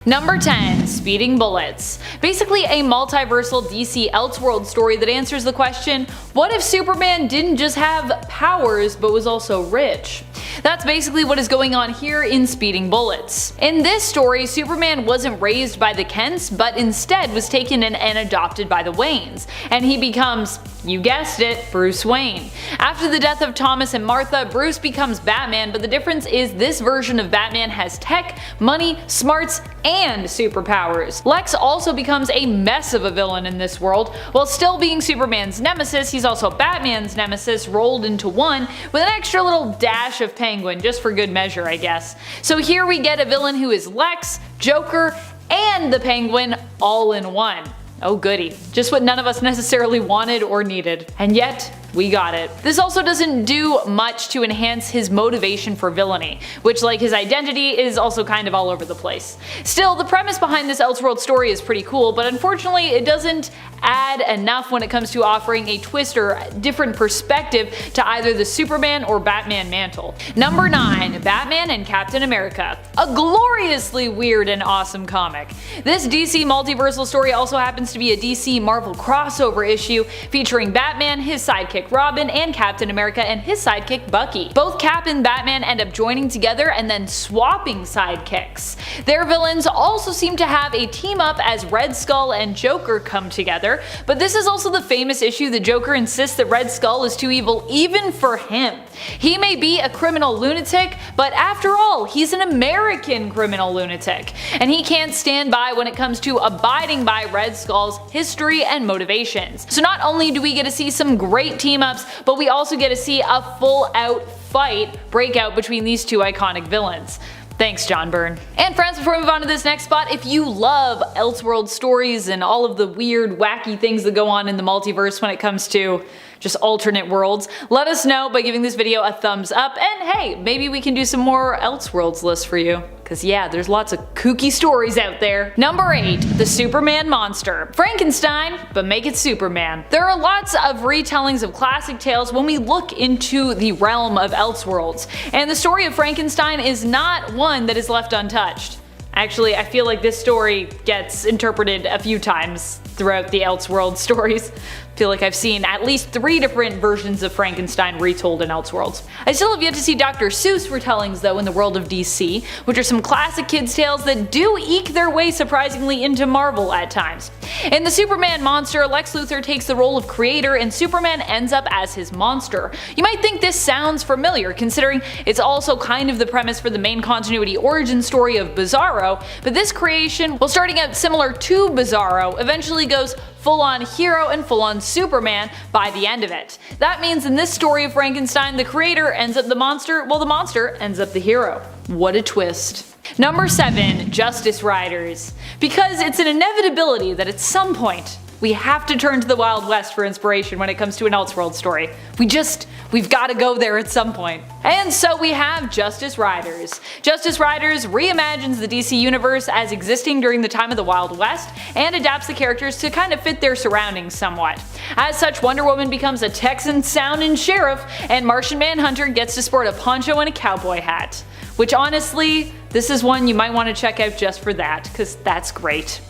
Number 10. Speeding Bullets. Basically a multiversal DC Elseworlds story that answers the question, what if Superman didn't just have powers but was also rich? That's basically what is going on here in Speeding Bullets. In this story, Superman wasn't raised by the Kents, but instead was taken in and adopted by the Waynes, and he becomes, you guessed it, Bruce Wayne. After the death of Thomas and Martha, Bruce becomes Batman, but the difference is this version of Batman has tech, money, smarts, and superpowers. Lex also becomes a mess of a villain in this world. While still being Superman's nemesis, he's also Batman's nemesis rolled into one, with an extra little dash of Penguin, just for good measure I guess. So here we get a villain who is Lex, Joker, and the Penguin all in one. Oh goody, just what none of us necessarily wanted or needed. And yet, we got it. This also doesn't do much to enhance his motivation for villainy, which, like his identity, is also kind of all over the place. Still, the premise behind this Elseworlds story is pretty cool, but unfortunately it doesn't add enough when it comes to offering a twist or different perspective to either the Superman or Batman mantle. Number 9. Batman and Captain America. A gloriously weird and awesome comic. This DC multiversal story also happens to be a DC Marvel crossover issue featuring Batman, his sidekick Robin, and Captain America and his sidekick Bucky. Both Cap and Batman end up joining together and then swapping sidekicks. Their villains also seem to have a team up as Red Skull and Joker come together, but this is also the famous issue the Joker insists that Red Skull is too evil even for him. He may be a criminal lunatic, but after all, he's an American criminal lunatic, and he can't stand by when it comes to abiding by Red Skull's history and motivations. So not only do we get to see some great team-ups, but we also get to see a full-out fight break out between these two iconic villains. Thanks, John Byrne. And friends, before we move on to this next spot, if you love Elseworlds stories and all of the weird, wacky things that go on in the multiverse when it comes to just alternate worlds, let us know by giving this video a thumbs up, and hey, maybe we can do some more Elseworlds lists for you. Cause yeah, there's lots of kooky stories out there. Number 8. The Superman Monster. Frankenstein, but make it Superman. There are lots of retellings of classic tales when we look into the realm of Elseworlds, and the story of Frankenstein is not one that is left untouched. Actually, I feel like this story gets interpreted a few times throughout the Elseworlds stories. I feel like I've seen at least 3 different versions of Frankenstein retold in Elseworlds. I still have yet to see Dr. Seuss retellings though in the world of DC, which are some classic kids tales that do eke their way surprisingly into Marvel at times. In the Superman Monster, Lex Luthor takes the role of creator and Superman ends up as his monster. You might think this sounds familiar considering it's also kind of the premise for the main continuity origin story of Bizarro, but this creation, while starting out similar to Bizarro, eventually goes full-on hero and full-on Superman by the end of it. That means in this story of Frankenstein, the creator ends up the monster, while the monster ends up the hero. What a twist. Number 7. Justice Riders. Because it's an inevitability that at some point, we have to turn to the Wild West for inspiration when it comes to an Elseworlds story. We've gotta go there at some point. And so we have Justice Riders. Justice Riders reimagines the DC universe as existing during the time of the Wild West and adapts the characters to kind of fit their surroundings somewhat. As such, Wonder Woman becomes a Texan-sounding sheriff, and Martian Manhunter gets to sport a poncho and a cowboy hat. Which honestly, this is one you might want to check out just for that, cause that's great.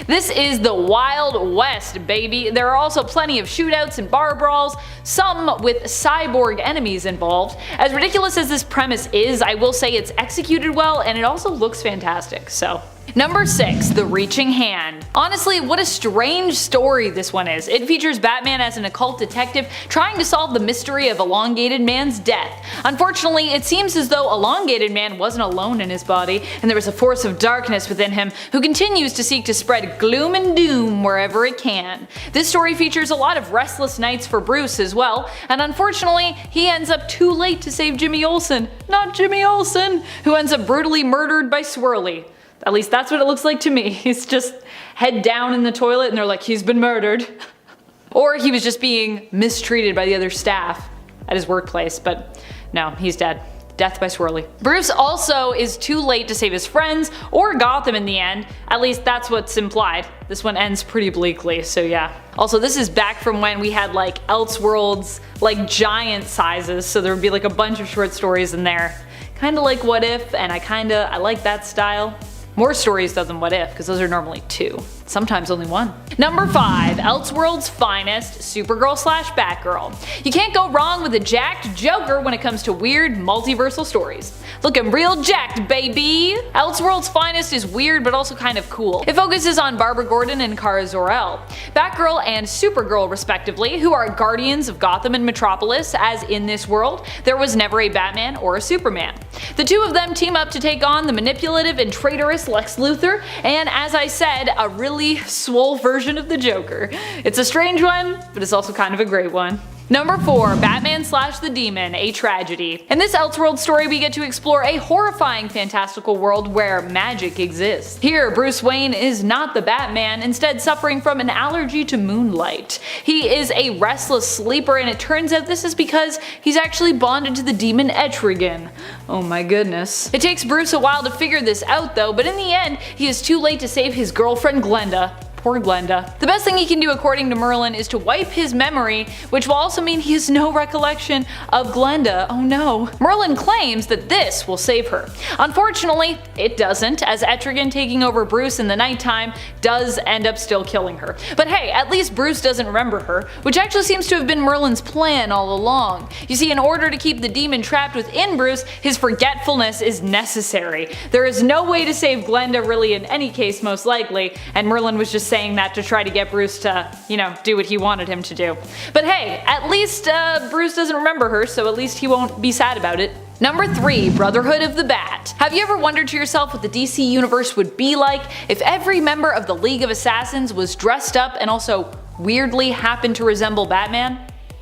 This is the Wild West, baby. There are also plenty of shootouts and bar brawls, some with cyborg enemies involved. As ridiculous as this premise is, I will say it's executed well and it also looks fantastic, so. Number 6. The Reaching Hand. Honestly, what a strange story this one is. It features Batman as an occult detective trying to solve the mystery of Elongated Man's death. Unfortunately, it seems as though Elongated Man wasn't alone in his body, and there was a force of darkness within him who continues to seek to spread gloom and doom wherever it can. This story features a lot of restless nights for Bruce as well, and unfortunately, he ends up too late to save Jimmy Olsen. Not Jimmy Olsen, who ends up brutally murdered by Swirly. At least that's what it looks like to me. He's just head down in the toilet and they're like, he's been murdered. Or he was just being mistreated by the other staff at his workplace, but no, he's dead. Death by Swirly. Bruce also is too late to save his friends or Gotham in the end, at least that's what's implied. This one ends pretty bleakly, so yeah. Also, this is back from when we had like Elseworlds, like giant sizes, so there would be like a bunch of short stories in there. Kinda like What If, and I like that style. More stories though than What If, because those are normally 2. Sometimes only 1. Number 5. Elseworlds Finest, Supergirl/Batgirl. You can't go wrong with a jacked Joker when it comes to weird multiversal stories. Looking real jacked, baby! Elseworlds Finest is weird but also kind of cool. It focuses on Barbara Gordon and Kara Zor-El, Batgirl and Supergirl respectively, who are guardians of Gotham and Metropolis, as in this world, there was never a Batman or a Superman. The two of them team up to take on the manipulative and traitorous Lex Luthor, and as I said, a really swole version of the Joker. It's a strange one, but it's also kind of a great one. Number 4. Batman/the Demon, a Tragedy. In this Elseworld story we get to explore a horrifying fantastical world where magic exists. Here, Bruce Wayne is not the Batman, instead suffering from an allergy to moonlight. He is a restless sleeper, and it turns out this is because he's actually bonded to the demon Eterigan. Oh my goodness. It takes Bruce a while to figure this out though, but in the end, he is too late to save his girlfriend Glenda. Poor Glenda. The best thing he can do according to Merlin is to wipe his memory, which will also mean he has no recollection of Glenda. Oh no. Merlin claims that this will save her. Unfortunately, it doesn't, as Etrigan taking over Bruce in the nighttime does end up still killing her. But hey, at least Bruce doesn't remember her, which actually seems to have been Merlin's plan all along. You see, in order to keep the demon trapped within Bruce, his forgetfulness is necessary. There is no way to save Glenda really in any case, most likely, and Merlin was just saying that to try to get Bruce to, do what he wanted him to do. But hey, at least Bruce doesn't remember her, so at least he won't be sad about it. Number 3. Brotherhood of the Bat. Have you ever wondered to yourself what the DC universe would be like if every member of the League of Assassins was dressed up and also weirdly happened to resemble Batman?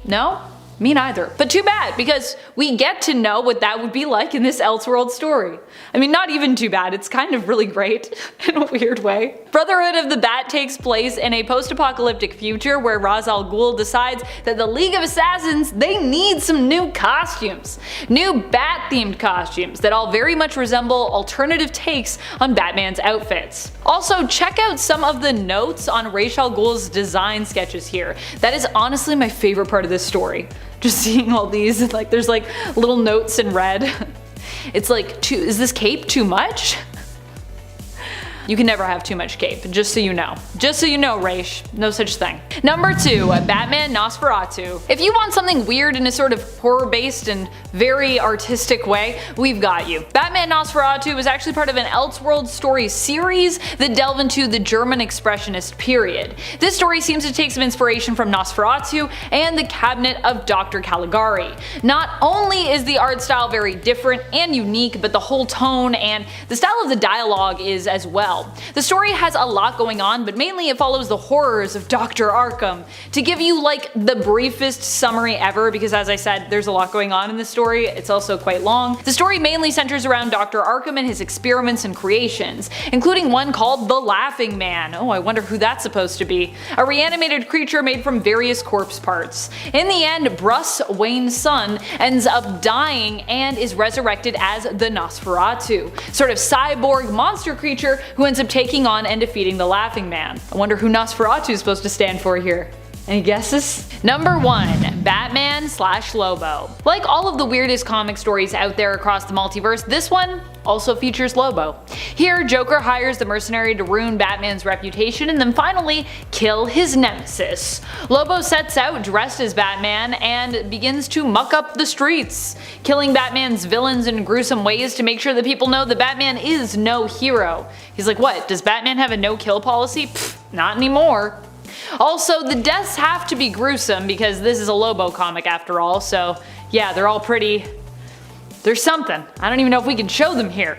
No? Me neither. But too bad, because we get to know what that would be like in this Elseworld story. I mean, not even too bad, it's kind of really great in a weird way. Brotherhood of the Bat takes place in a post-apocalyptic future where Ra's al Ghul decides that the League of Assassins, they need some new costumes. New Bat-themed costumes that all very much resemble alternative takes on Batman's outfits. Also, check out some of the notes on Ra's al Ghul's design sketches here. That is honestly my favorite part of this story. Just seeing all these, there's little notes in red. It's like, is this cape too much? You can never have too much cape, just so you know. Just so you know, Raish, no such thing. Number 2. Batman Nosferatu. If you want something weird in a sort of horror-based and very artistic way, we've got you. Batman Nosferatu was actually part of an Elseworlds story series that delve into the German Expressionist period. This story seems to take some inspiration from Nosferatu and the Cabinet of Dr. Caligari. Not only is the art style very different and unique, but the whole tone and the style of the dialogue is as well. The story has a lot going on, but mainly it follows the horrors of Dr. Arkham. To give you the briefest summary ever, because as I said, there's a lot going on in this story, it's also quite long. The story mainly centers around Dr. Arkham and his experiments and creations, including one called the Laughing Man. Oh, I wonder who that's supposed to be. A reanimated creature made from various corpse parts. In the end, Bruce Wayne's son ends up dying and is resurrected as the Nosferatu, sort of cyborg monster creature who ends up taking on and defeating the Laughing Man. I wonder who Nosferatu is supposed to stand for here. Any guesses? Number 1. Batman/Lobo. Like all of the weirdest comic stories out there across the multiverse, this one also features Lobo. Here, Joker hires the mercenary to ruin Batman's reputation and then finally kill his nemesis. Lobo sets out dressed as Batman and begins to muck up the streets, killing Batman's villains in gruesome ways to make sure that people know that Batman is no hero. He's like, what, does Batman have a no-kill policy? Pfft, not anymore. Also, the deaths have to be gruesome because this is a Lobo comic after all, so yeah, they're all pretty... there's something. I don't even know if we can show them here.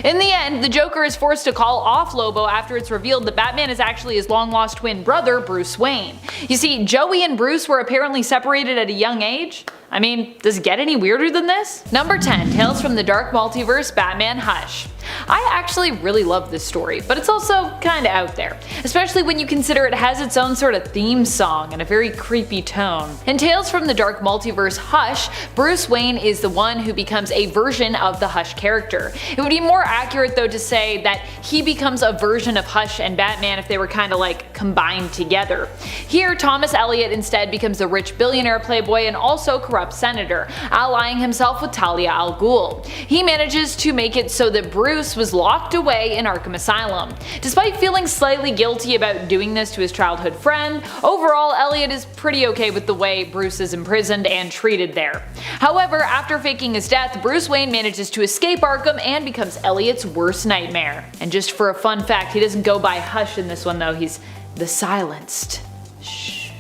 In the end, the Joker is forced to call off Lobo after it's revealed that Batman is actually his long-lost twin brother, Bruce Wayne. You see, Joey and Bruce were apparently separated at a young age. I mean, does it get any weirder than this? Number 10. Tales from the Dark Multiverse, Batman Hush. I actually really love this story, but it's also kinda out there, especially when you consider it has its own sort of theme song and a very creepy tone. In Tales from the Dark Multiverse Hush, Bruce Wayne is the one who becomes a version of the Hush character. It would be more accurate though to say that he becomes a version of Hush and Batman if they were kinda combined together. Here, Thomas Elliot instead becomes a rich billionaire playboy and also corrupt senator, allying himself with Talia al Ghul. He manages to make it so that Bruce was locked away in Arkham Asylum. Despite feeling slightly guilty about doing this to his childhood friend, overall Elliot is pretty okay with the way Bruce is imprisoned and treated there. However, after faking his death, Bruce Wayne manages to escape Arkham and becomes Elliot's worst nightmare. And just for a fun fact, he doesn't go by Hush in this one though, he's the Silenced. Shh.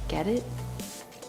Get it?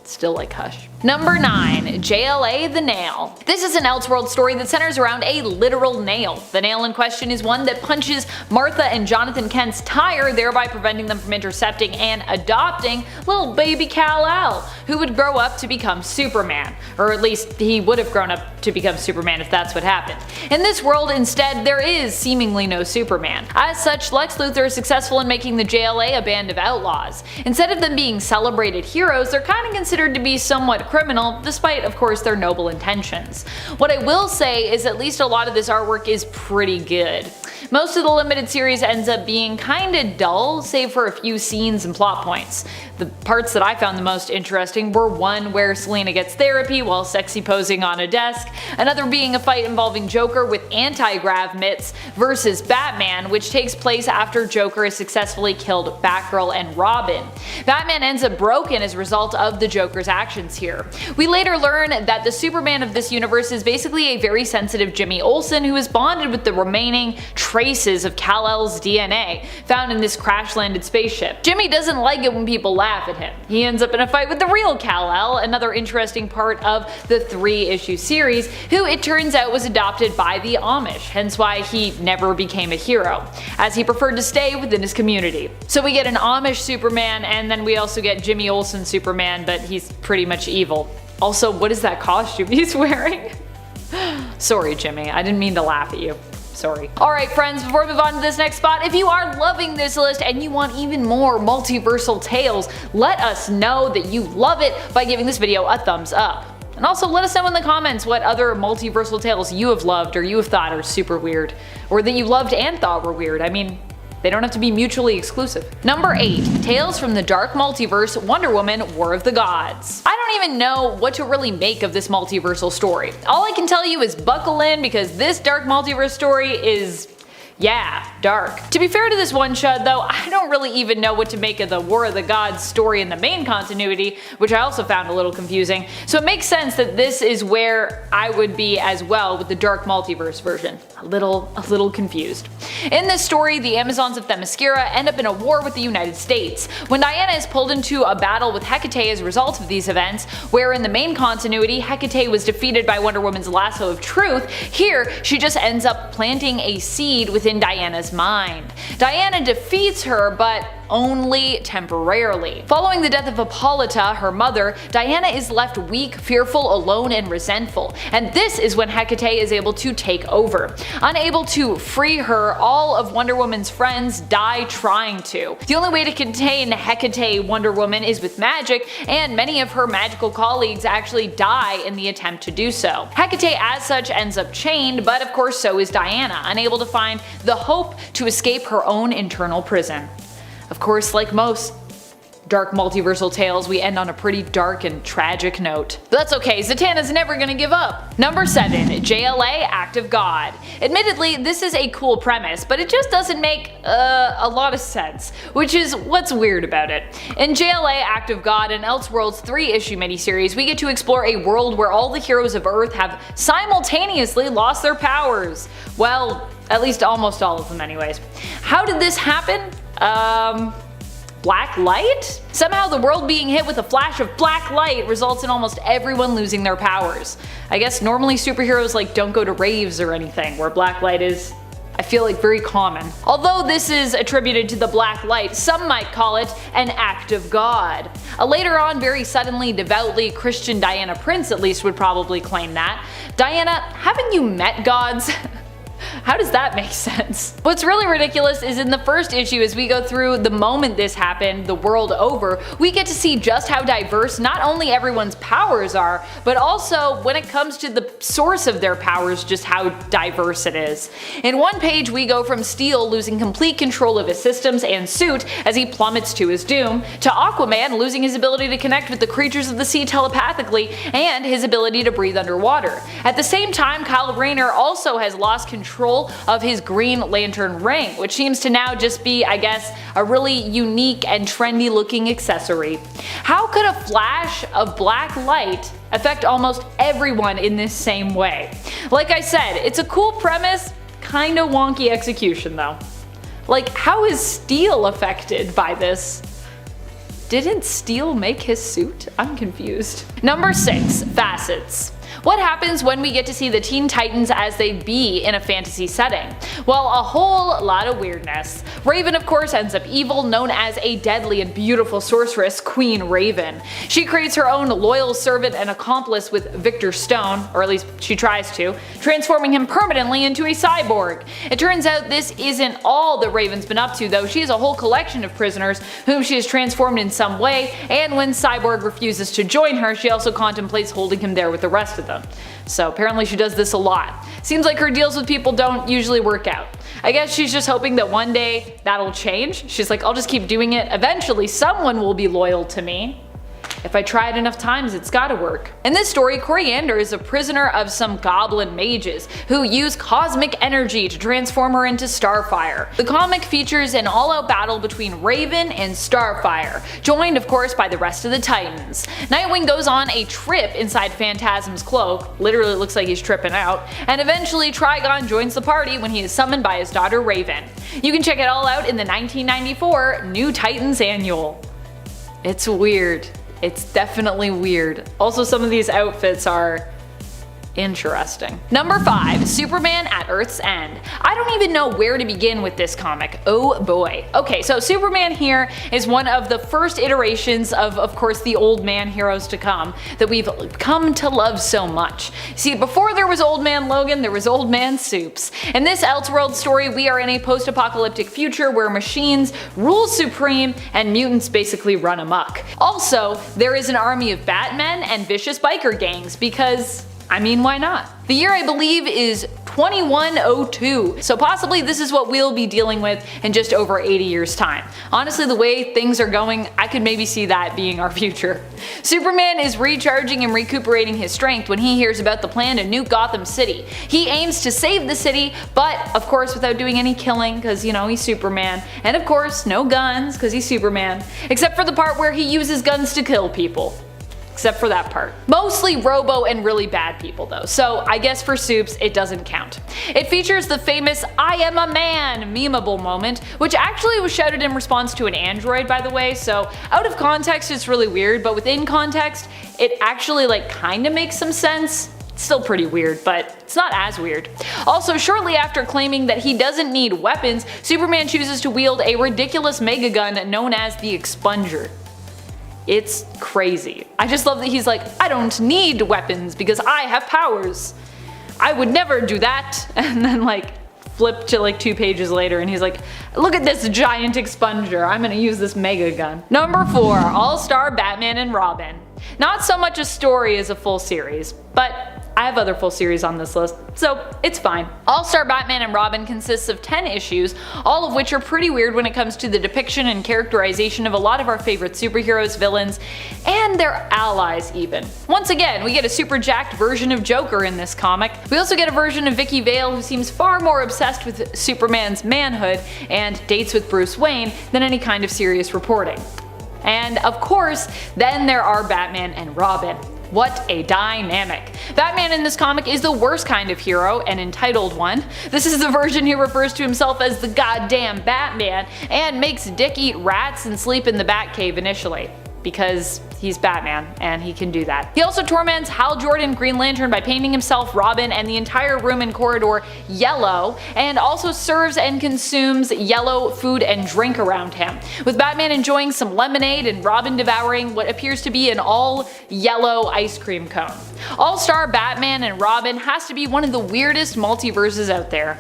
Still like Hush. Number 9. JLA The Nail. This is an Elseworlds story that centers around a literal nail. The nail in question is one that punches Martha and Jonathan Kent's tire, thereby preventing them from intercepting and adopting little baby Kal-El, who would grow up to become Superman. Or at least he would have grown up to become Superman if that's what happened. In this world, instead, there is seemingly no Superman. As such, Lex Luthor is successful in making the JLA a band of outlaws. Instead of them being celebrated heroes, they're kind of considered to be somewhat criminal, despite of course their noble intentions. What I will say is at least a lot of this artwork is pretty good. Most of the limited series ends up being kinda dull, save for a few scenes and plot points. The parts that I found the most interesting were one where Selina gets therapy while sexy posing on a desk, another being a fight involving Joker with anti-grav mitts versus Batman, which takes place after Joker has successfully killed Batgirl and Robin. Batman ends up broken as a result of the Joker's actions here. We later learn that the Superman of this universe is basically a very sensitive Jimmy Olsen who is bonded with the remaining traces of Kal-El's DNA found in this crash-landed spaceship. Jimmy doesn't like it when people laugh at him. He ends up in a fight with the real Kal-El, another interesting part of the 3-issue series, who it turns out was adopted by the Amish, hence why he never became a hero, as he preferred to stay within his community. So we get an Amish Superman, and then we also get Jimmy Olsen Superman, but he's pretty much evil. Also, what is that costume he's wearing? Sorry Jimmy, I didn't mean to laugh at you. Sorry. Alright friends, before we move on to this next spot, if you are loving this list and you want even more multiversal tales, let us know that you love it by giving this video a thumbs up. And also let us know in the comments what other multiversal tales you have loved or you have thought are super weird, or that you loved and thought were weird. I mean, they don't have to be mutually exclusive. Number 8. Tales from the Dark Multiverse, Wonder Woman, War of the Gods. I don't even know what to really make of this multiversal story. All I can tell you is buckle in because this dark multiverse story is, yeah, dark. To be fair to this one shot though, I don't really even know what to make of the War of the Gods story in the main continuity, which I also found a little confusing, so it makes sense that this is where I would be as well with the dark multiverse version. A little confused. In this story, the Amazons of Themyscira end up in a war with the United States. When Diana is pulled into a battle with Hecate as a result of these events, where in the main continuity Hecate was defeated by Wonder Woman's lasso of truth, here she just ends up planting a seed within Diana's mind. Diana defeats her, but only temporarily. Following the death of Hippolyta, her mother, Diana is left weak, fearful, alone, and resentful, and this is when Hecate is able to take over. Unable to free her, all of Wonder Woman's friends die trying to. The only way to contain Hecate Wonder Woman is with magic, and many of her magical colleagues actually die in the attempt to do so. Hecate as such ends up chained, but of course so is Diana, unable to find the hope to escape her own internal prison. Of course, like most dark multiversal tales, we end on a pretty dark and tragic note. But that's okay, Zatanna's never gonna give up! Number 7. JLA Act of God. Admittedly, this is a cool premise, but it just doesn't make a lot of sense, which is what's weird about it. In JLA Act of God, an Elseworlds 3-issue miniseries, we get to explore a world where all the heroes of Earth have simultaneously lost their powers. Well, at least almost all of them anyways. How did this happen? Black light? Somehow the world being hit with a flash of black light results in almost everyone losing their powers. I guess normally superheroes like don't go to raves or anything, where black light is, I feel like, very common. Although this is attributed to the black light, some might call it an act of God. A later on, very suddenly devoutly Christian Diana Prince at least would probably claim that. Diana, haven't you met gods? How does that make sense? What's really ridiculous is in the first issue, as we go through the moment this happened the world over, we get to see just how diverse not only everyone's powers are, but also when it comes to the source of their powers, just how diverse it is. In one page we go from Steel losing complete control of his systems and suit as he plummets to his doom, to Aquaman losing his ability to connect with the creatures of the sea telepathically and his ability to breathe underwater. At the same time, Kyle Rayner also has lost control of his Green Lantern ring, which seems to now just be, I guess, a really unique and trendy looking accessory. How could a flash of black light affect almost everyone in this same way? Like I said, it's a cool premise, kinda wonky execution though. Like, how is Steel affected by this? Didn't Steel make his suit? I'm confused. Number 6. Facets. What happens when we get to see the Teen Titans as they be in a fantasy setting? Well, a whole lot of weirdness. Raven of course ends up evil, known as a deadly and beautiful sorceress, Queen Raven. She creates her own loyal servant and accomplice with Victor Stone, or at least she tries to, transforming him permanently into a cyborg. It turns out this isn't all that Raven's been up to though. She has a whole collection of prisoners whom she has transformed in some way, and when Cyborg refuses to join her, she also contemplates holding him there with the rest of them. So apparently she does this a lot. Seems like her deals with people don't usually work out. I guess she's just hoping that one day that'll change. She's like, I'll just keep doing it. Eventually someone will be loyal to me. If I try it enough times, it's gotta work. In this story, Coriander is a prisoner of some goblin mages who use cosmic energy to transform her into Starfire. The comic features an all-out battle between Raven and Starfire, joined of course by the rest of the Titans. Nightwing goes on a trip inside Phantasm's cloak, literally looks like he's tripping out, and eventually Trigon joins the party when he is summoned by his daughter Raven. You can check it all out in the 1994 New Titans Annual. It's weird. It's definitely weird. Also, some of these outfits are interesting. Number 5. Superman at Earth's End. I don't even know where to begin with this comic. Oh boy. Okay, so Superman here is one of the first iterations of course, the old man heroes to come that we've come to love so much. See, before there was Old Man Logan, there was Old Man Supes. In this Elseworld story, we are in a post-apocalyptic future where machines rule supreme and mutants basically run amok. Also, there is an army of Batmen and vicious biker gangs because, I mean, why not? The year I believe is 2102, so possibly this is what we'll be dealing with in just over 80 years time. Honestly, the way things are going, I could maybe see that being our future. Superman is recharging and recuperating his strength when he hears about the plan to nuke Gotham City. He aims to save the city, but of course without doing any killing, because you know, he's Superman. And of course, no guns, because he's Superman. Except for the part where he uses guns to kill people. Except for that part. Mostly robo and really bad people though, so I guess for Supes it doesn't count. It features the famous "I am a man" memeable moment, which actually was shouted in response to an android by the way, so out of context it's really weird, but within context it actually like kinda makes some sense. It's still pretty weird, but it's not as weird. Also, shortly after claiming that he doesn't need weapons, Superman chooses to wield a ridiculous mega gun known as the Expunger. It's crazy. I just love that he's like, I don't need weapons because I have powers. I would never do that. And then like flip to like 2 pages later and he's like, look at this giant expunger, I'm gonna use this mega gun. Number 4. All-Star Batman and Robin. Not so much a story as a full series, but I have other full series on this list, so it's fine. All-Star Batman and Robin consists of 10 issues, all of which are pretty weird when it comes to the depiction and characterization of a lot of our favorite superheroes, villains, and their allies even. Once again, we get a super jacked version of Joker in this comic. We also get a version of Vicky Vale who seems far more obsessed with Superman's manhood and dates with Bruce Wayne than any kind of serious reporting. And of course, then there are Batman and Robin. What a dynamic. Batman in this comic is the worst kind of hero, an entitled one. This is the version who refers to himself as the goddamn Batman and makes Dick eat rats and sleep in the Batcave initially. Because he's Batman and he can do that. He also torments Hal Jordan Green Lantern by painting himself, Robin, and the entire room and corridor yellow, and also serves and consumes yellow food and drink around him, with Batman enjoying some lemonade and Robin devouring what appears to be an all yellow ice cream cone. All-Star Batman and Robin has to be one of the weirdest multiverses out there.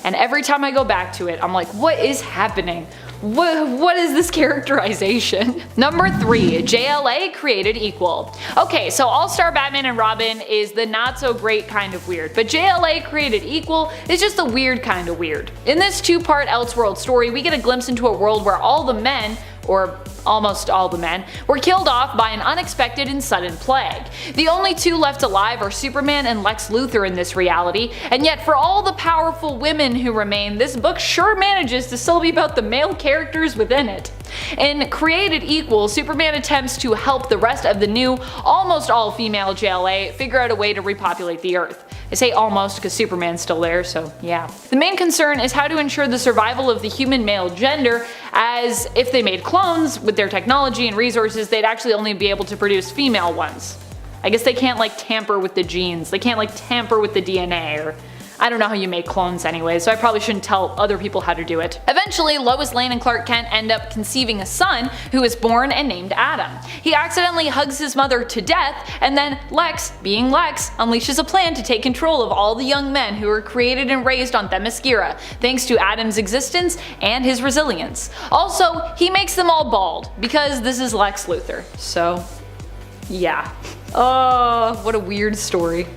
and every time I go back to it, I'm like, what is happening? What is this characterization? Number 3, JLA Created Equal. Okay, so All-Star Batman and Robin is the not so great kind of weird, but JLA Created Equal is just the weird kind of weird. In this 2-part Elseworld story, we get a glimpse into a world where all the men, or almost all the men, were killed off by an unexpected and sudden plague. The only 2 left alive are Superman and Lex Luthor in this reality, and yet for all the powerful women who remain, this book sure manages to still be about the male characters within it. In Created Equal, Superman attempts to help the rest of the new, almost all-female JLA figure out a way to repopulate the Earth. I say almost because Superman's still there, so yeah. The main concern is how to ensure the survival of the human male gender, as if they made clones, with their technology and resources, they'd actually only be able to produce female ones. I guess they can't like tamper with the genes, they can't like tamper with the DNA, or I don't know how you make clones anyway, so I probably shouldn't tell other people how to do it. Eventually, Lois Lane and Clark Kent end up conceiving a son who is born and named Adam. He accidentally hugs his mother to death, and then Lex, being Lex, unleashes a plan to take control of all the young men who were created and raised on Themyscira, thanks to Adam's existence and his resilience. Also, he makes them all bald, because this is Lex Luthor. So, yeah. Oh, what a weird story.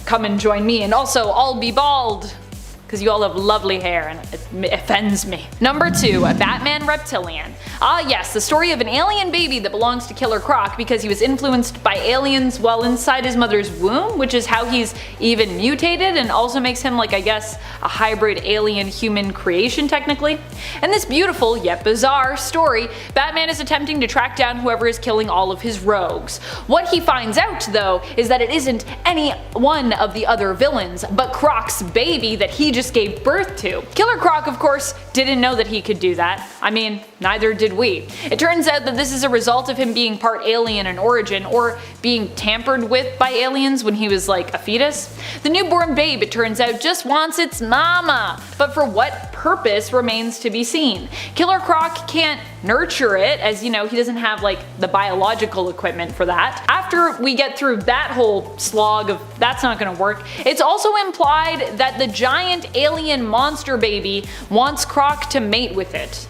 Come and join me, and also I'll be bald, because you all have lovely hair and it offends me. Number 2, Batman Reptilian. Ah yes, the story of an alien baby that belongs to Killer Croc because he was influenced by aliens while inside his mother's womb, which is how he's even mutated and also makes him like, I guess, a hybrid alien-human creation technically. In this beautiful yet bizarre story, Batman is attempting to track down whoever is killing all of his rogues. What he finds out though is that it isn't any one of the other villains, but Croc's baby that he just gave birth to. Killer Croc of course didn't know that he could do that. I mean, neither did we. It turns out that this is a result of him being part alien in origin, or being tampered with by aliens when he was like a fetus. The newborn babe, it turns out, just wants its mama, but for what purpose remains to be seen. Killer Croc can't nurture it, as you know, he doesn't have like the biological equipment for that. After we get through that whole slog of that's not gonna work, it's also implied that the giant alien monster baby wants Croc to mate with it,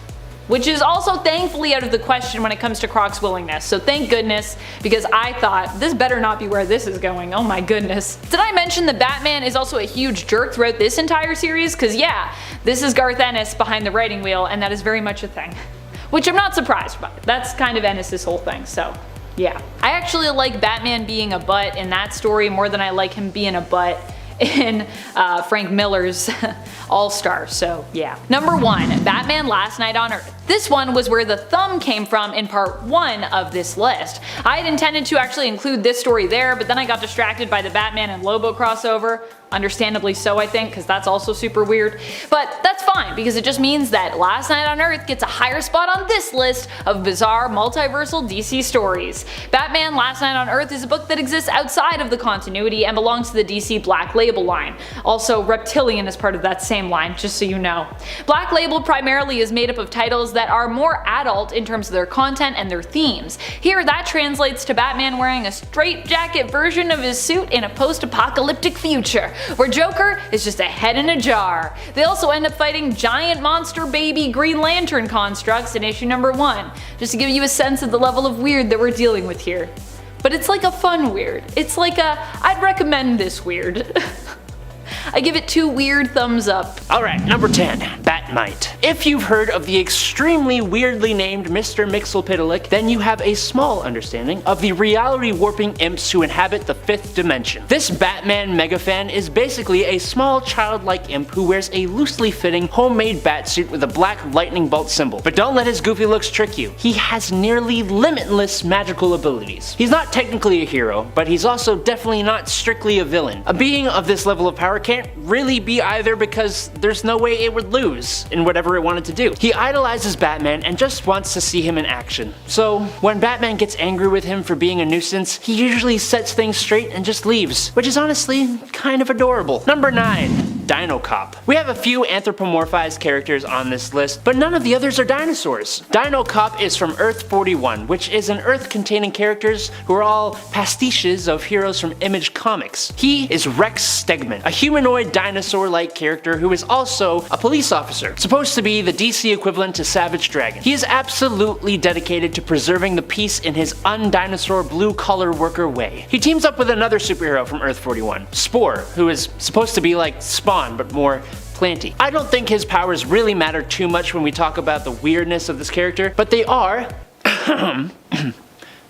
which is also thankfully out of the question when it comes to Croc's willingness, so thank goodness, because I thought this better not be where this is going, oh my goodness. Did I mention that Batman is also a huge jerk throughout this entire series? Cause yeah, this is Garth Ennis behind the writing wheel, and that is very much a thing. Which I'm not surprised by, that's kind of Ennis' whole thing, so yeah. I actually like Batman being a butt in that story more than I like him being a butt in Frank Miller's All-Star, so yeah. Number 1, Batman Last Night on Earth. This one was where the thumb came from in part 1 of this list. I had intended to actually include this story there, but then I got distracted by the Batman and Lobo crossover. Understandably so, I think, because that's also super weird. But that's fine, because it just means that Last Night on Earth gets a higher spot on this list of bizarre multiversal DC stories. Batman Last Night on Earth is a book that exists outside of the continuity and belongs to the DC Black Label line. Also, Reptilian is part of that same line, just so you know. Black Label primarily is made up of titles that are more adult in terms of their content and their themes. Here that translates to Batman wearing a straitjacket version of his suit in a post-apocalyptic future, where Joker is just a head in a jar. They also end up fighting giant monster baby Green Lantern constructs in issue number 1, just to give you a sense of the level of weird that we're dealing with here. But it's like a fun weird. It's like a, I'd recommend this weird. I give it 2 weird thumbs up. Alright, number 10, Batmite. If you've heard of the extremely weirdly named Mr. Mxyzptlk, then you have a small understanding of the reality warping imps who inhabit the 5th dimension. This Batman megafan is basically a small childlike imp who wears a loosely fitting homemade batsuit with a black lightning bolt symbol. But don't let his goofy looks trick you. He has nearly limitless magical abilities. He's not technically a hero, but he's also definitely not strictly a villain. A being of this level of power can't really be either, because there's no way it would lose in whatever it wanted to do. He idolizes Batman and just wants to see him in action. So when Batman gets angry with him for being a nuisance, he usually sets things straight and just leaves, which is honestly kind of adorable. Number 9, Dino Cop. We have a few anthropomorphized characters on this list, but none of the others are dinosaurs. Dino Cop is from Earth 41, which is an Earth containing characters who are all pastiches of heroes from Image Comics. He is Rex Stegman, a humanoid humanoid dinosaur-like character who is also a police officer, supposed to be the DC equivalent to Savage Dragon. He is absolutely dedicated to preserving the peace in his undinosaur blue-collar worker way. He teams up with another superhero from Earth 41, Spore, who is supposed to be like Spawn, but more planty. I don't think his powers really matter too much when we talk about the weirdness of this character, but they are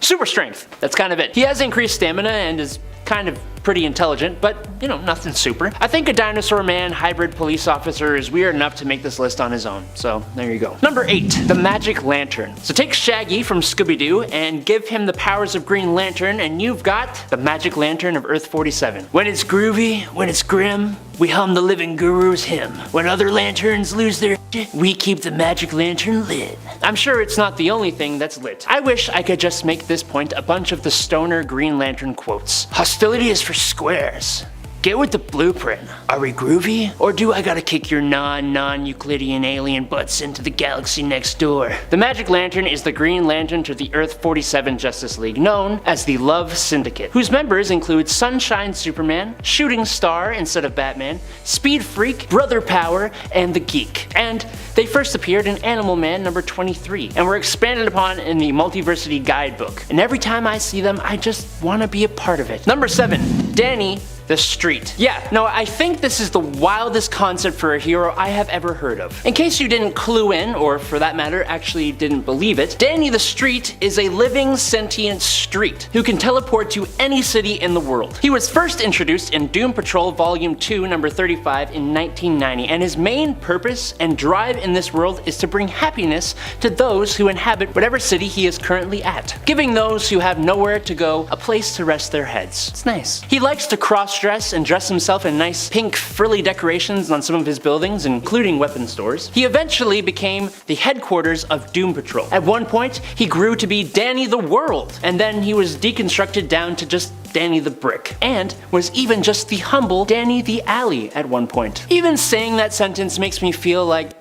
super strength. That's kind of it. He has increased stamina and is kind of pretty intelligent, but you know, nothing super. I think a dinosaur man hybrid police officer is weird enough to make this list on his own, so there you go. Number 8, the Magic Lantern. So take Shaggy from Scooby-Doo and give him the powers of Green Lantern and you've got the Magic Lantern of Earth 47. When it's groovy, when it's grim, we hum the living guru's hymn. When other lanterns lose their shit, we keep the Magic Lantern lit. I'm sure it's not the only thing that's lit. I wish I could just make this point a bunch of the stoner Green Lantern quotes. Hostility is for squares. Get with the blueprint. Are we groovy? Or do I gotta kick your non-Euclidean alien butts into the galaxy next door? The Magic Lantern is the Green Lantern to the Earth 47 Justice League, known as the Love Syndicate, whose members include Sunshine Superman, Shooting Star instead of Batman, Speed Freak, Brother Power, and the Geek. And they first appeared in Animal Man number 23, and were expanded upon in the Multiversity Guidebook. And every time I see them, I just wanna be a part of it. Number 7, Danny the Street. Yeah, no, I think this is the wildest concept for a hero I have ever heard of. In case you didn't clue in, or for that matter, actually didn't believe it, Danny the Street is a living, sentient street who can teleport to any city in the world. He was first introduced in Doom Patrol Volume 2, number 35 in 1990, and his main purpose and drive in this world is to bring happiness to those who inhabit whatever city he is currently at, giving those who have nowhere to go a place to rest their heads. It's nice. He likes to cross-dress and dress himself in nice pink frilly decorations on some of his buildings, including weapon stores. He eventually became the headquarters of Doom Patrol. At one point, he grew to be Danny the World, and then he was deconstructed down to just Danny the Brick, and was even just the humble Danny the Alley at one point. Even saying that sentence makes me feel like,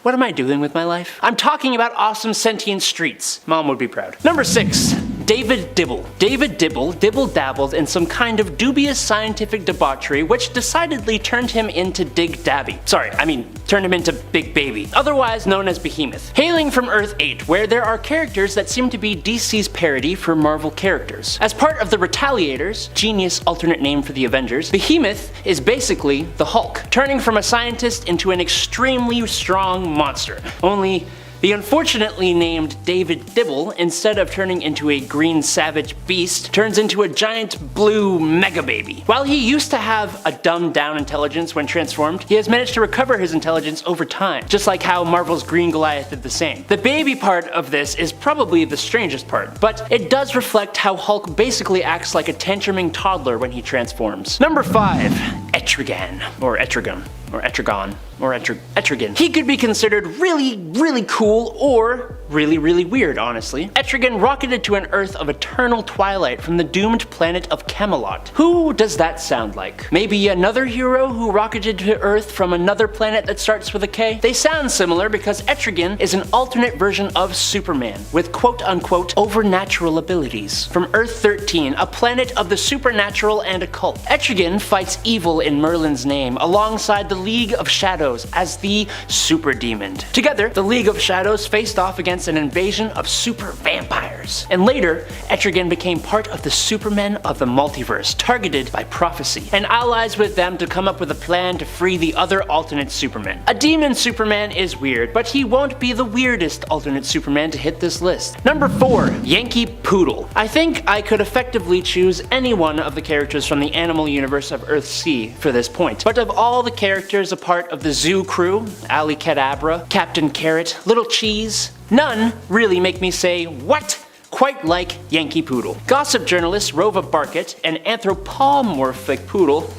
what am I doing with my life? I'm talking about awesome sentient streets. Mom would be proud. Number 6. David Dibble. David Dibble dibble-dabbled in some kind of dubious scientific debauchery which decidedly turned him into Dig Dabby. Turned him into Big Baby, otherwise known as Behemoth. Hailing from Earth 8, where there are characters that seem to be DC's parody for Marvel characters. As part of the Retaliators, genius alternate name for the Avengers, Behemoth is basically the Hulk, turning from a scientist into an extremely strong monster. Only the unfortunately named David Dibble, instead of turning into a green savage beast, turns into a giant blue mega baby. While he used to have a dumbed down intelligence when transformed, he has managed to recover his intelligence over time, just like how Marvel's Green Goliath did the same. The baby part of this is probably the strangest part, but it does reflect how Hulk basically acts like a tantruming toddler when he transforms. Number 5. Eterigan, or Etrigan, or Etrigon, or Eterigan. He could be considered really cool or really weird, honestly. Eterigan rocketed to an Earth of eternal twilight from the doomed planet of Camelot. Who does that sound like? Maybe another hero who rocketed to Earth from another planet that starts with a K? They sound similar because Eterigan is an alternate version of Superman with quote-unquote overnatural abilities. From Earth 13, a planet of the supernatural and occult. Eterigan fights evil in Merlin's name alongside the League of Shadows as the Super Demon. Together, the League of Shadows faced off against an invasion of super vampires. And later, Eterigan became part of the Supermen of the multiverse, targeted by prophecy, and allies with them to come up with a plan to free the other alternate Supermen. A demon Superman is weird, but he won't be the weirdest alternate Superman to hit this list. Number 4. Yankee Poodle. I think I could effectively choose any one of the characters from the animal universe of Earth C for this point, but of all the characters a part of the Zoo crew, Ali Cadabra, Captain Carrot, Little Cheese, none really make me say, what? Quite like Yankee Poodle. Gossip journalist Rova Barkett, an anthropomorphic poodle,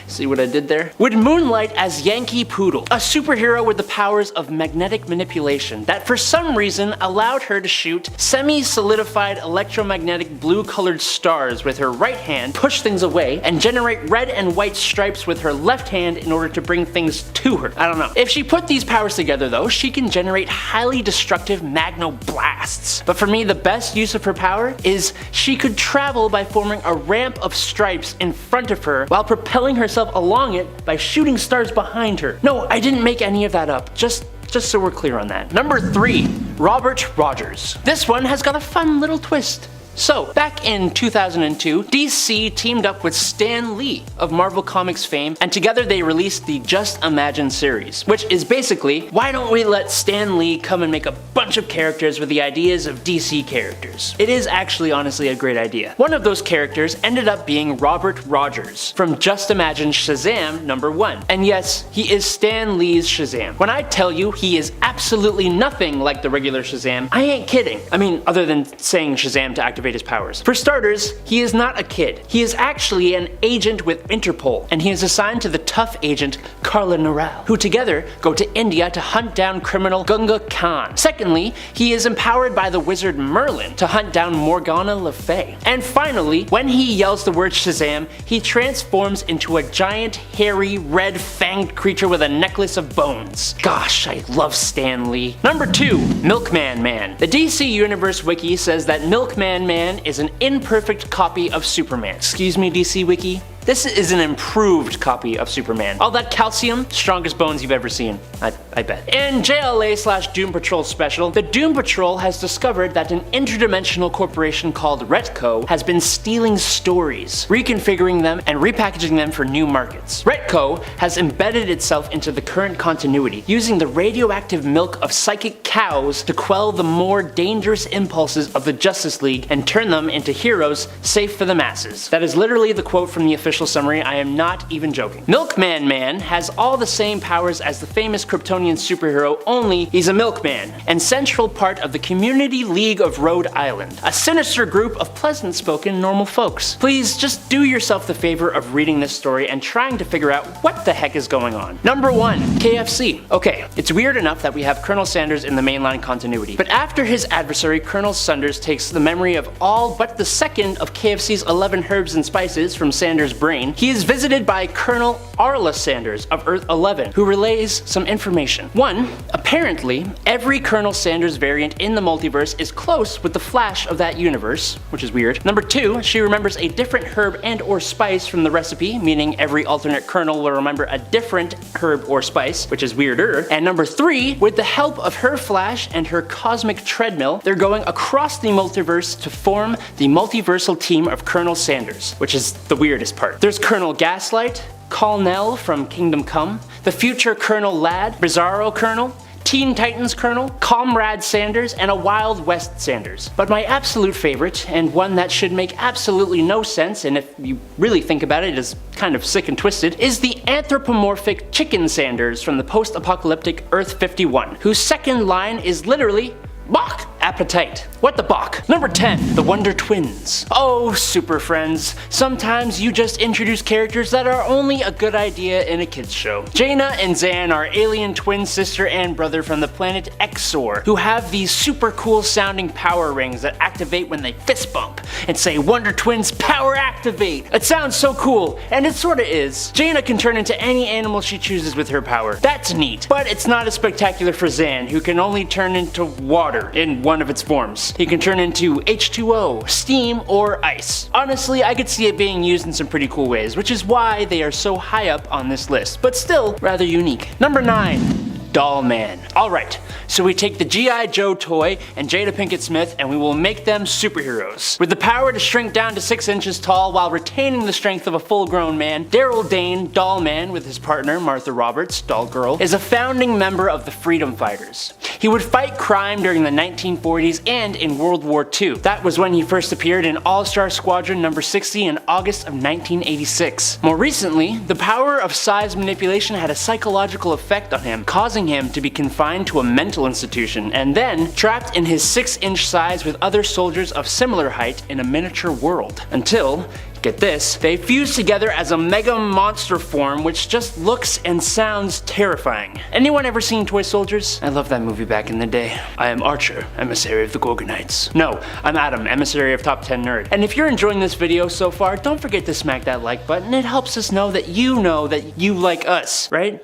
see what I did there? Would moonlight as Yankee Poodle, a superhero with the powers of magnetic manipulation that for some reason allowed her to shoot semi-solidified electromagnetic blue-colored stars with her right hand, push things away, and generate red and white stripes with her left hand in order to bring things to her. I don't know. If she put these powers together though, she can generate highly destructive magno blasts. But for me, the best best use of her power is she could travel by forming a ramp of stripes in front of her while propelling herself along it by shooting stars behind her. No, I didn't make any of that up, just so we're clear on that. Number 3, Robert Rogers. This one has got a fun little twist. So, back in 2002, DC teamed up with Stan Lee of Marvel Comics fame, and together they released the Just Imagine series, which is basically, why don't we let Stan Lee come and make a bunch of characters with the ideas of DC characters? It is actually honestly a great idea. One of those characters ended up being Robert Rogers from Just Imagine Shazam #1. And yes, he is Stan Lee's Shazam. When I tell you he is absolutely nothing like the regular Shazam, I ain't kidding. I mean, other than saying Shazam to activate his powers. For starters, he is not a kid. He is actually an agent with Interpol, and he is assigned to the tough agent Carla Noral, who together go to India to hunt down criminal Gunga Khan. Secondly, he is empowered by the wizard Merlin to hunt down Morgana Le Fay. And finally, when he yells the word Shazam, he transforms into a giant, hairy, red-fanged creature with a necklace of bones. Gosh, I love Stan Lee. Number 2, Milkman Man. The DC Universe Wiki says that Milkman Man is an imperfect copy of Superman. Excuse me, DC Wiki? This is an improved copy of Superman. All that calcium, strongest bones you've ever seen. I bet. In JLA/Doom Patrol Special, the Doom Patrol has discovered that an interdimensional corporation called Retco has been stealing stories, reconfiguring them, and repackaging them for new markets. Retco has embedded itself into the current continuity, using the radioactive milk of psychic cows to quell the more dangerous impulses of the Justice League and turn them into heroes safe for the masses. That is literally the quote from the official summary. I am not even joking. Milkman Man has all the same powers as the famous Kryptonian superhero, only he's a milkman, and central part of the Community League of Rhode Island, a sinister group of pleasant-spoken normal folks. Please just do yourself the favor of reading this story and trying to figure out what the heck is going on. Number 1, KFC. Okay, it's weird enough that we have Colonel Sanders in the mainline continuity, but after his adversary Colonel Sanders takes the memory of all but the second of KFC's 11 herbs and spices from Sanders' brain, he is visited by Colonel Arla Sanders of Earth 11, who relays some information. 1. Apparently, every Colonel Sanders variant in the multiverse is close with the Flash of that universe, which is weird. Number 2, she remembers a different herb and or spice from the recipe, meaning every alternate Colonel will remember a different herb or spice, which is weirder. And number 3, with the help of her Flash and her cosmic treadmill, they're going across the multiverse to form the multiversal team of Colonel Sanders, which is the weirdest part. There's Colonel Gaslight, Colonel from Kingdom Come, the future Colonel Ladd, Bizarro Colonel, Teen Titans Colonel, Comrade Sanders, and a Wild West Sanders. But my absolute favorite, and one that should make absolutely no sense, and if you really think about it, is kind of sick and twisted, is the anthropomorphic Chicken Sanders from the post-apocalyptic Earth 51, whose second line is literally Bach! Appetite. What the bok? Number 10, the Wonder Twins. Oh, super friends. Sometimes you just introduce characters that are only a good idea in a kids show. Jaina and Zan are alien twin sister and brother from the planet Exor, who have these super cool sounding power rings that activate when they fist bump and say Wonder Twins power activate. It sounds so cool, and it sorta is. Jaina can turn into any animal she chooses with her power. That's neat. But it's not as spectacular for Zan, who can only turn into water in one of its forms. He can turn into H2O, steam, or ice. Honestly, I could see it being used in some pretty cool ways, which is why they are so high up on this list, but still rather unique. Number 9. Doll Man. Alright, so we take the G.I. Joe toy and Jada Pinkett Smith and we will make them superheroes. With the power to shrink down to 6 inches tall while retaining the strength of a full-grown man, Daryl Dane, Doll Man, with his partner Martha Roberts, Doll Girl, is a founding member of the Freedom Fighters. He would fight crime during the 1940s and in World War II. That was when he first appeared in All-Star Squadron No. 60 in August of 1986. More recently, the power of size manipulation had a psychological effect on him, causing him to be confined to a mental institution, and then trapped in his 6-inch size with other soldiers of similar height in a miniature world. Until, get this, they fuse together as a mega monster form which just looks and sounds terrifying. Anyone ever seen Toy Soldiers? I loved that movie back in the day. I am Archer, emissary of the Gorgonites. No, I'm Adam, emissary of Top 10 Nerd. And if you're enjoying this video so far, don't forget to smack that like button. It helps us know that you like us, right?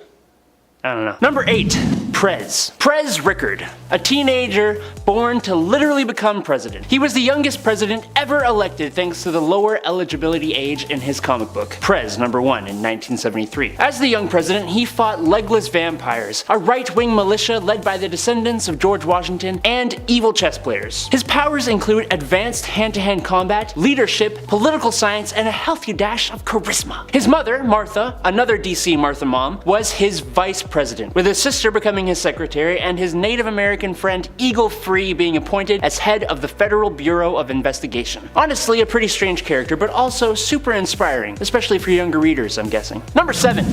I don't know. Number 8. Prez. Prez Rickard, a teenager born to literally become president. He was the youngest president ever elected thanks to the lower eligibility age in his comic book, Prez #1 in 1973. As the young president, he fought legless vampires, a right-wing militia led by the descendants of George Washington, and evil chess players. His powers include advanced hand-to-hand combat, leadership, political science, and a healthy dash of charisma. His mother, Martha, another DC Martha mom, was his vice president, with his sister becoming his secretary and his Native American friend Eagle Free being appointed as head of the Federal Bureau of Investigation. Honestly, a pretty strange character, but also super inspiring, especially for younger readers, I'm guessing. Number 7.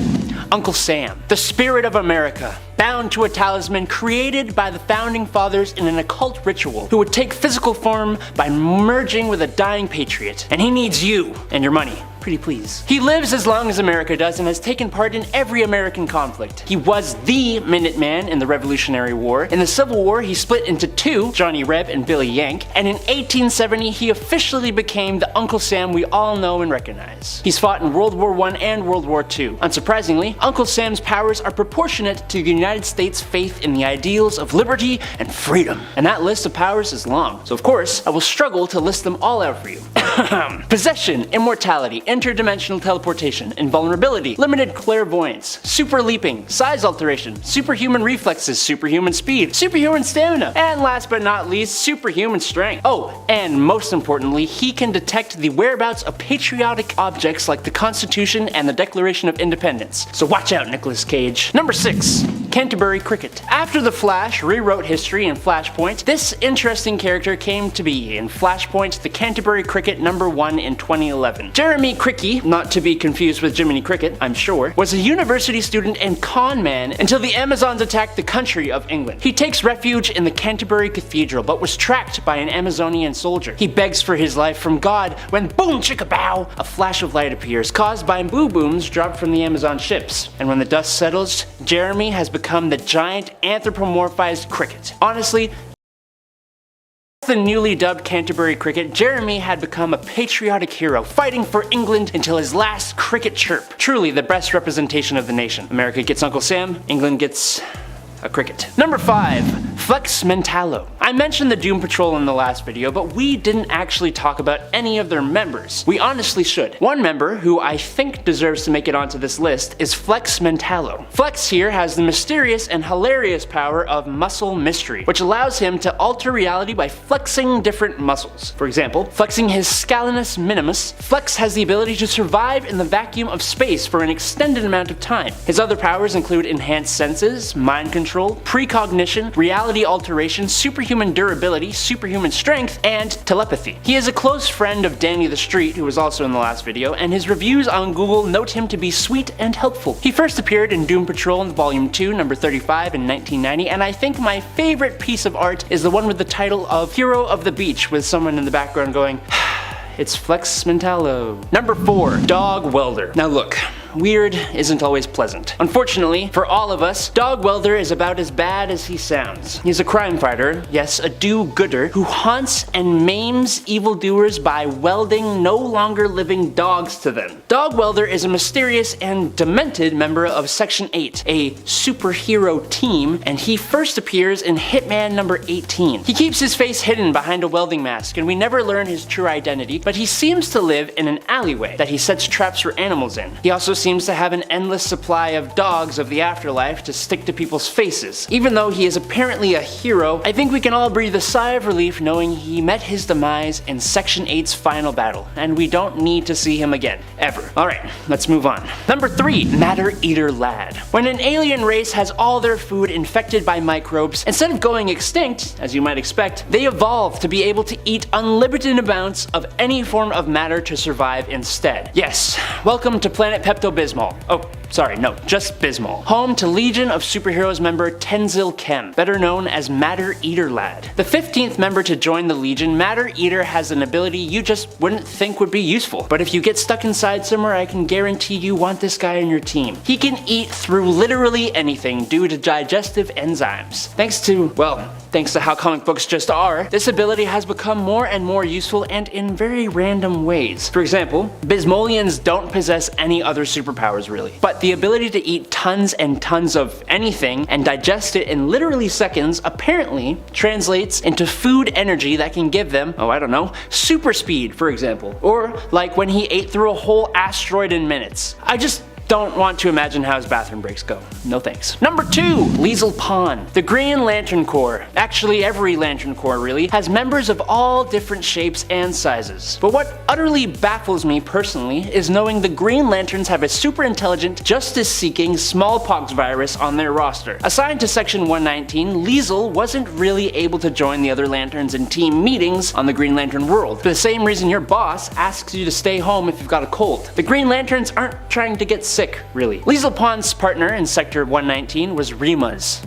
Uncle Sam, the spirit of America, bound to a talisman created by the founding fathers in an occult ritual, who would take physical form by merging with a dying patriot. And he needs you and your money. Pretty please. He lives as long as America does and has taken part in every American conflict. He was the Minuteman in the Revolutionary War. In the Civil War, he split into two, Johnny Reb and Billy Yank, and in 1870 he officially became the Uncle Sam we all know and recognize. He's fought in World War I and World War II. Unsurprisingly, Uncle Sam's powers are proportionate to the United States' faith in the ideals of liberty and freedom. And that list of powers is long, so of course, I will struggle to list them all out for you. Possession, immortality, interdimensional teleportation, invulnerability, limited clairvoyance, super leaping, size alteration, superhuman reflexes, superhuman speed, superhuman stamina, and last but not least, superhuman strength. Oh, and most importantly, he can detect the whereabouts of patriotic objects like the Constitution and the Declaration of Independence. So watch out, Nicolas Cage. Number 6. Canterbury Cricket. After The Flash rewrote history in Flashpoint, this interesting character came to be in Flashpoint The Canterbury Cricket #1 in 2011. Jeremy Cricky, not to be confused with Jiminy Cricket, I'm sure, was a university student and con man until the Amazons attacked the country of England. He takes refuge in the Canterbury Cathedral but was tracked by an Amazonian soldier. He begs for his life from God when boom chicka bow, a flash of light appears caused by boo booms dropped from the Amazon ships. And when the dust settles, Jeremy has become the giant anthropomorphized cricket. Honestly, the newly dubbed Canterbury Cricket, Jeremy had become a patriotic hero, fighting for England until his last cricket chirp. Truly the best representation of the nation. America gets Uncle Sam, England gets a cricket. Number 5. Flex Mentallo. I mentioned the Doom Patrol in the last video, but we didn't actually talk about any of their members. We honestly should. One member, who I think deserves to make it onto this list, is Flex Mentallo. Flex here has the mysterious and hilarious power of muscle mystery, which allows him to alter reality by flexing different muscles. For example, flexing his scalenus minimus, Flex has the ability to survive in the vacuum of space for an extended amount of time. His other powers include enhanced senses, mind control, precognition, reality alteration, superhuman durability, superhuman strength, and telepathy. He is a close friend of Danny the Street, who was also in the last video, and his reviews on Google note him to be sweet and helpful. He first appeared in Doom Patrol in Volume 2, number 35 in 1990, and I think my favorite piece of art is the one with the title of Hero of the Beach, with someone in the background going, it's Flex Mentallo. Number 4. Dog Welder. Now look, weird isn't always pleasant. Unfortunately, for all of us, Dog Welder is about as bad as he sounds. He's a crime fighter, yes, a do-gooder, who haunts and maims evildoers by welding no longer living dogs to them. Dog Welder is a mysterious and demented member of Section 8, a superhero team, and he first appears in Hitman number 18. He keeps his face hidden behind a welding mask, and we never learn his true identity, but he seems to live in an alleyway that he sets traps for animals in. He also seems to have an endless supply of dogs of the afterlife to stick to people's faces. Even though he is apparently a hero, I think we can all breathe a sigh of relief knowing he met his demise in Section 8's final battle, and we don't need to see him again, ever. Alright, let's move on. Number 3. Matter Eater Lad. When an alien race has all their food infected by microbes, instead of going extinct, as you might expect, they evolve to be able to eat unlimited amounts of any form of matter to survive instead. Yes, welcome to Planet Pepto-Bismol. Oh, sorry, no, just Bismol. Home to Legion of Superheroes member Tenzil Kem, better known as Matter Eater Lad. The 15th member to join the Legion, Matter Eater has an ability you just wouldn't think would be useful. But if you get stuck inside somewhere, I can guarantee you want this guy on your team. He can eat through literally anything due to digestive enzymes. Thanks to, well, thanks to how comic books just are, this ability has become more and more useful and in very random ways. For example, Bismolians don't possess any other superpowers really, but the ability to eat tons and tons of anything and digest it in literally seconds apparently translates into food energy that can give them, oh I don't know, super speed for example. Or like when he ate through a whole asteroid in minutes. I just don't want to imagine how his bathroom breaks go. No thanks. Number 2, Liesl Pon. The Green Lantern Corps, actually every Lantern Corps really, has members of all different shapes and sizes. But what utterly baffles me personally is knowing the Green Lanterns have a super intelligent, justice-seeking smallpox virus on their roster. Assigned to Section 119, Liesl wasn't really able to join the other Lanterns in team meetings on the Green Lantern world, for the same reason your boss asks you to stay home if you've got a cold. The Green Lanterns aren't trying to get sick, really. Liesl Pon's partner in Sector 119 was Remus.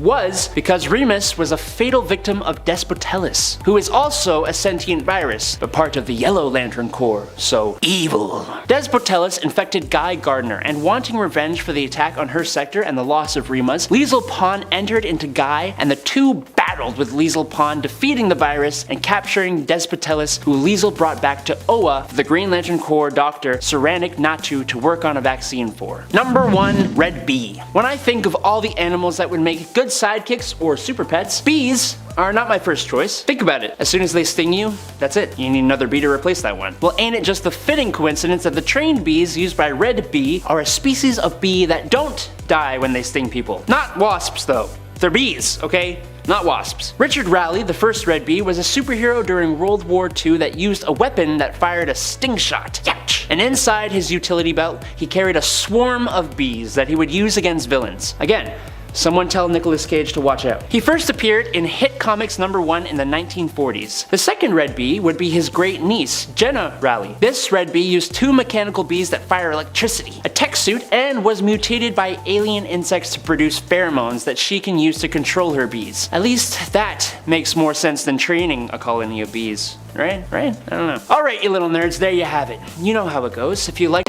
Because Remus was a fatal victim of Despotellus, who is also a sentient virus, but part of the Yellow Lantern Corps, so evil. Despotellus infected Guy Gardner, and wanting revenge for the attack on her sector and the loss of Remus, Liesl Pon entered into Guy, and the two battled with Liesl Pon, defeating the virus and capturing Despotellus, who Liesl brought back to Oa for the Green Lantern Corps Dr. Saranik Natu to work on a vaccine for. Number 1, Red Bee. When I think of all the animals that would make good sidekicks or super pets, bees are not my first choice. Think about it. As soon as they sting you, that's it. You need another bee to replace that one. Well, ain't it just the fitting coincidence that the trained bees used by Red Bee are a species of bee that don't die when they sting people. Not wasps though. They're bees, okay? Not wasps. Richard Raleigh, the first Red Bee, was a superhero during World War II that used a weapon that fired a sting shot. Ouch! And inside his utility belt, he carried a swarm of bees that he would use against villains. Again, someone tell Nicolas Cage to watch out. He first appeared in Hit Comics #1 in the 1940s. The second Red Bee would be his great niece, Jenna Raleigh. This Red Bee used 2 mechanical bees that fire electricity, a tech suit, and was mutated by alien insects to produce pheromones that she can use to control her bees. At least that makes more sense than training a colony of bees. Right? I don't know. Alright, you little nerds, there you have it. You know how it goes. If you like